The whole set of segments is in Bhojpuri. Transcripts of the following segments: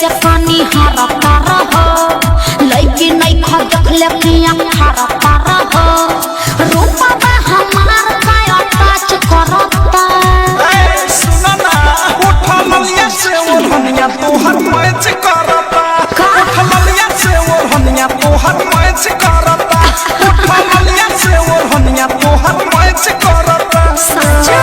ऐसे पानी हरता रहो लइकी नहीं खा देखले पिया हरता रहो रूपा बा हमार काया टच करता ए सुनो ना उठलिया से ओढ़निया तोहर मैच करता उठलिया से ओढ़निया तोहर मैच करता उठलिया से ओढ़निया तोहर मैच करता सच्चा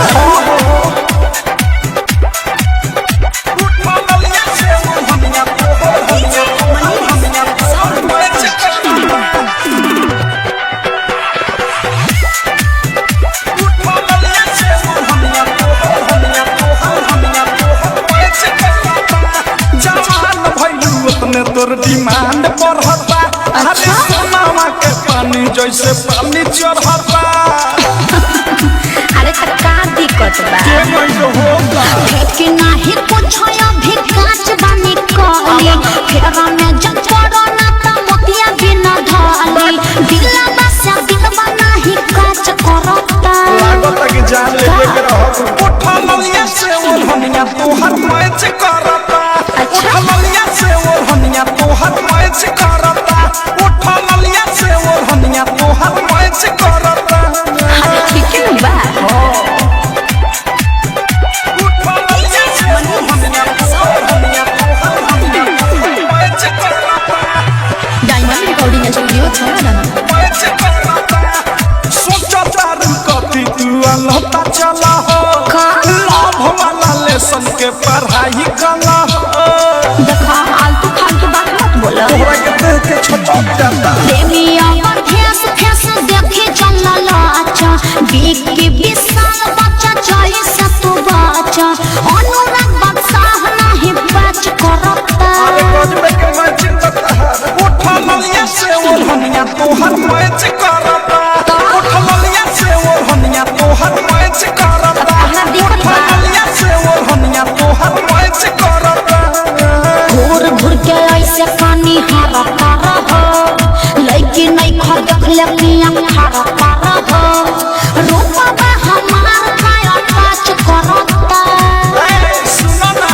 तोर डिमांड बढ़ता अरे सोनामा के पानी जैसे पानी चढ़ता अरे त का दिक्कत बा के मन होगा कि नाही कुछ अभी काच बानी कहली फेरा में जब पड़ो ना त मोतिया बिना ढाली दिला बसा दिलवा नाही काच करता लागत कि जान लेके रहब उठलिया से ओढ़निया तोहर मैच करता उठलिया से ओढ़निया तोहर मैच करता उठलिया से ओढ़निया तोहर मैच करता अरे ठीक है बा उठलिया से ओढ़निया तोहर मैच करता डायमंड रिकॉर्डिंग स्टूडियो छोड़ा मैच करता सोचता रुकती तू अलता चला हो लाभ वाला लेसन के पढ़ाई कला देखा आलतू फालतू बात मत बोलो तोहरा के देख के छटक जाता देवी अमर फेस फेस देखे चलल अच्छा बीक के विशाल बच्चा चाहे से तू बच्चा अनुराग बक्साह नहीं बच करता अरे गजबे के मैच करता उठलिया से ओढ़निया तोहर मैच करता उठलिया से ओढ़निया तोहर मैच करता उठलिया से ओढ़निया तोहर मैच करता घूर घूर के ऐसे पानी हरता रहो लइकी नहीं खा देखले पिया हरता रहो रूपा बा हमार काया टच करता ए सुनो ना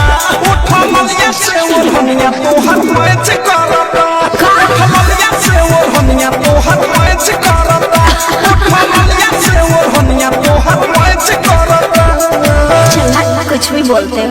उठलिया से ओढ़निया तोहर मैच करता उठलिया से ओढ़निया तोहर मैच करता उठलिया से ओढ़निया तोहर मैच करता चल कुछ भी बोलते